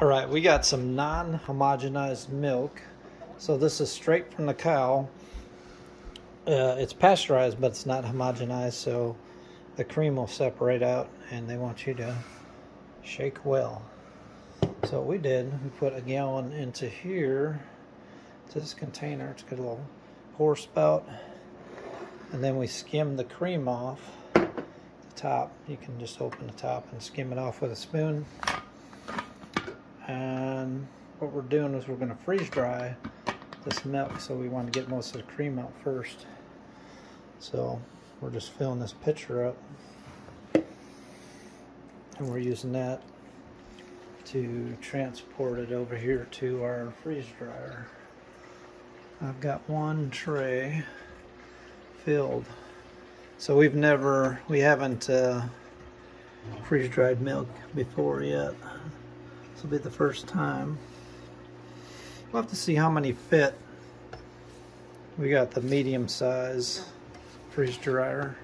All right, we got some non-homogenized milk. So this is straight from the cow. It's pasteurized, but it's not homogenized, so the cream will separate out, and they want you to shake well. So what we did, we put a gallon into here, to this container. It's got a little pour spout, and then we skim the cream off the top. You can just open the top and skim it off with a spoon. And what we're doing is we're going to freeze dry this milk, so we want to get most of the cream out first. So we're just filling this pitcher up, and we're using that to transport it over here to our freeze dryer. I've got one tray filled. So we haven't freeze dried milk before yet. This will be the first time. We'll have to see how many fit. We got the medium size freeze dryer.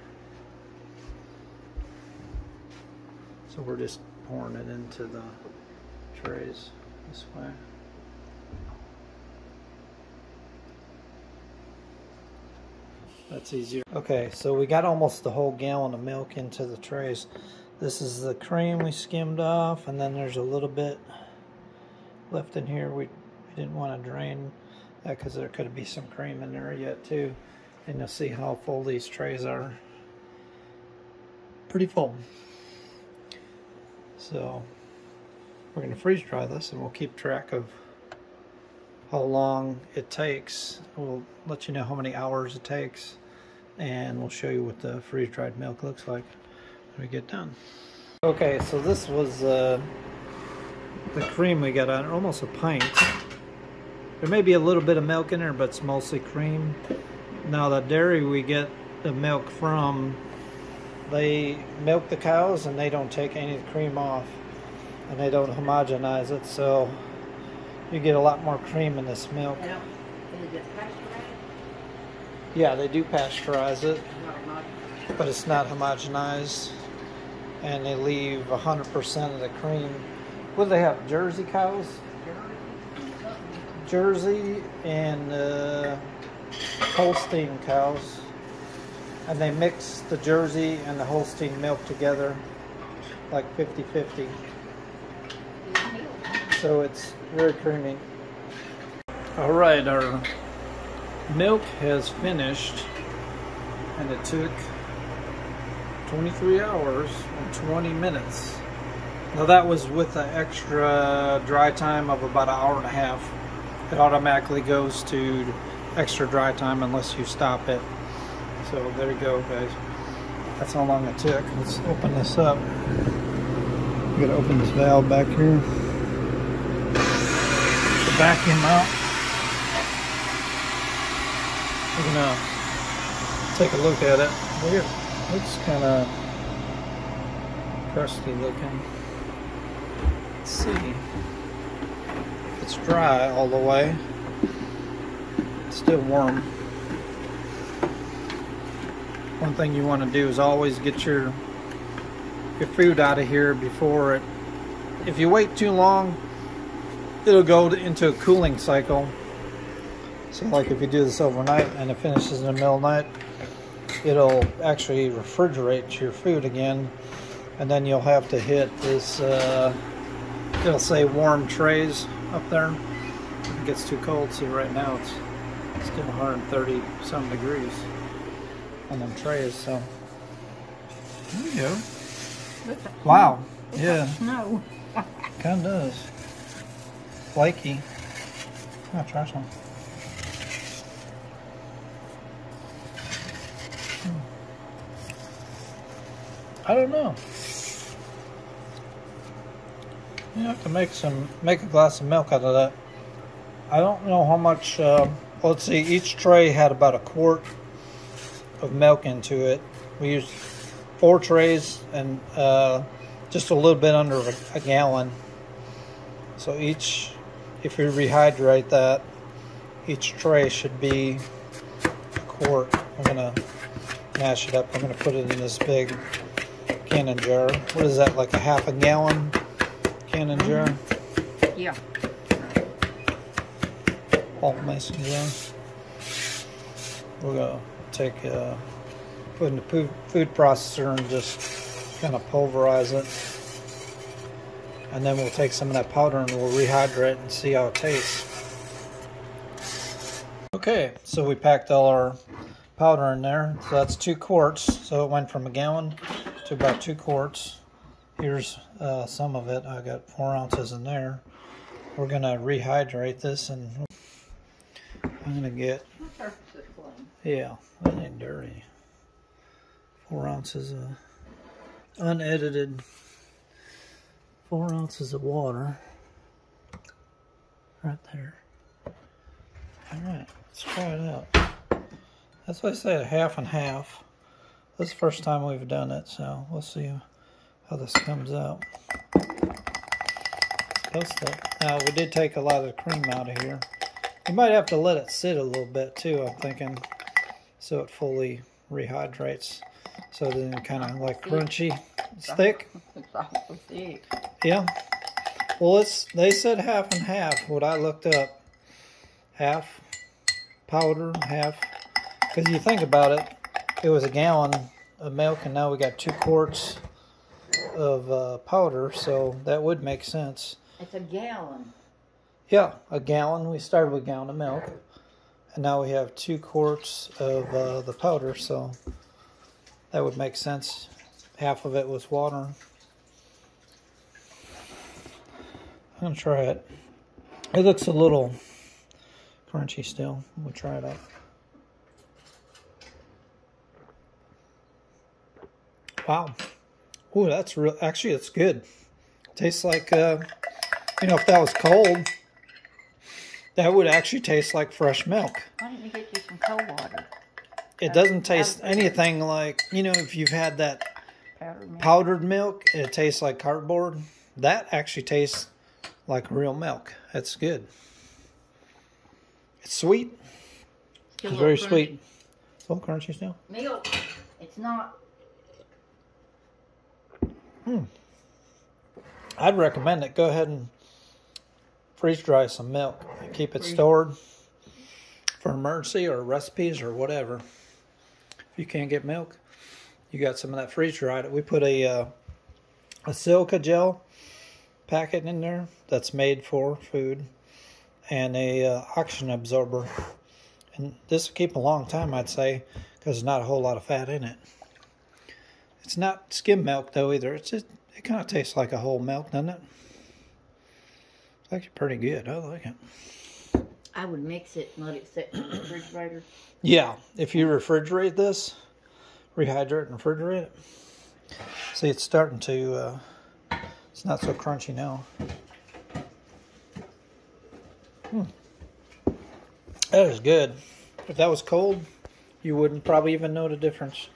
So we're just pouring it into the trays this way. That's easier. Okay, so we got almost the whole gallon of milk into the trays. This is the cream we skimmed off, and then there's a little bit left in here. We didn't want to drain that because there could be some cream in there yet too. And you'll see how full these trays are. Pretty full. So we're going to freeze dry this, and we'll keep track of how long it takes. We'll let you know how many hours it takes, and we'll show you what the freeze dried milk looks like when we get done. Okay, so this was the cream we got on, almost a pint. There may be a little bit of milk in there, but it's mostly cream. Now the dairy we get the milk from, they milk the cows and they don't take any of the cream off, and they don't homogenize it, so you get a lot more cream in this milk. Yeah, they do pasteurize it, but it's not homogenized, and they leave 100% of the cream. What do they have? Jersey cows? Jersey and Holstein cows, and they mix the Jersey and the Holstein milk together like 50-50. So it's very creamy. All right, our milk has finished, and it took 23 hours and 20 minutes. Now that was with the extra dry time of about an hour and a half. It automatically goes to extra dry time unless you stop it. So there you go, guys. That's how long it took. Let's open this up. We gotta open this valve back here. The vacuum out. We're gonna take a look at it. It looks kind of crusty looking. Let's see. If it's dry all the way, it's still warm. One thing you want to do is always get your food out of here before it. If you wait too long, it'll go into a cooling cycle. So like if you do this overnight and it finishes in the middle of the night, it'll actually refrigerate your food again, and then you'll have to hit this it'll say warm trays up there if it gets too cold. See, right now it's still 130 some degrees on them trays. So there you go. Wow. Yeah, snow. kind of does. Flaky. I'll try some. I don't know. You have to make a glass of milk out of that. I don't know how much. Let's see. Each tray had about a quart of milk into it. We used 4 trays and just a little bit under a gallon. So each, if you rehydrate that, each tray should be a quart. I'm gonna mash it up. I'm gonna put it in this big cannon jar. What is that, like a half a gallon cannon jar? Yeah. All mason jar. We're gonna take put in the food processor and just kind of pulverize it, and then we'll take some of that powder and we'll rehydrate it and see how it tastes. Okay, so we packed all our powder in there. So that's 2 quarts. So it went from a gallon to about 2 quarts. Here's some of it. I got 4 ounces in there. We're gonna rehydrate this, and I'm gonna get, yeah, that ain't dirty. 4 ounces of unedited, 4 ounces of water right there. All right, let's try it out. That's why I say a half and half. This is the first time we've done it, so we'll see how this comes out. Now, we did take a lot of the cream out of here. You might have to let it sit a little bit too, I'm thinking, so it fully rehydrates. So then kind of like crunchy. It's thick? It's awful thick. Yeah. Well, they said half and half. What I looked up, half powder, half. Because you think about it, it was a gallon of milk, and now we got 2 quarts of powder, so that would make sense. It's a gallon. Yeah, a gallon. We started with a gallon of milk, and now we have 2 quarts of the powder, so that would make sense. Half of it was water. I'm going to try it. It looks a little crunchy still. We'll try it out. Wow. Ooh, that's real. Actually, it's good. Tastes like, you know, if that was cold, that would actually taste like fresh milk. Why didn't you get you some cold water? It doesn't taste anything like, you know, if you've had that powdered milk, it tastes like cardboard. That actually tastes like real milk. That's good. It's sweet. It's very sweet. It's a little crunchy still. Milk. It's not. I'd recommend it. Go ahead and freeze dry some milk and keep it stored for emergency or recipes or whatever. If you can't get milk, you got some of that freeze dried. We put a silica gel packet in there that's made for food, and a oxygen absorber. And this will keep a long time, I'd say, because there's not a whole lot of fat in it. It's not skim milk though either. It's just, it kind of tastes like a whole milk, doesn't it? It's actually pretty good. I like it. I would mix it and let it sit in the refrigerator. Yeah, if you refrigerate this, rehydrate and refrigerate it. See, it's starting to, it's not so crunchy now. That is good. If that was cold, you wouldn't probably even know the difference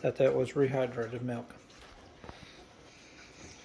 that was rehydrated milk.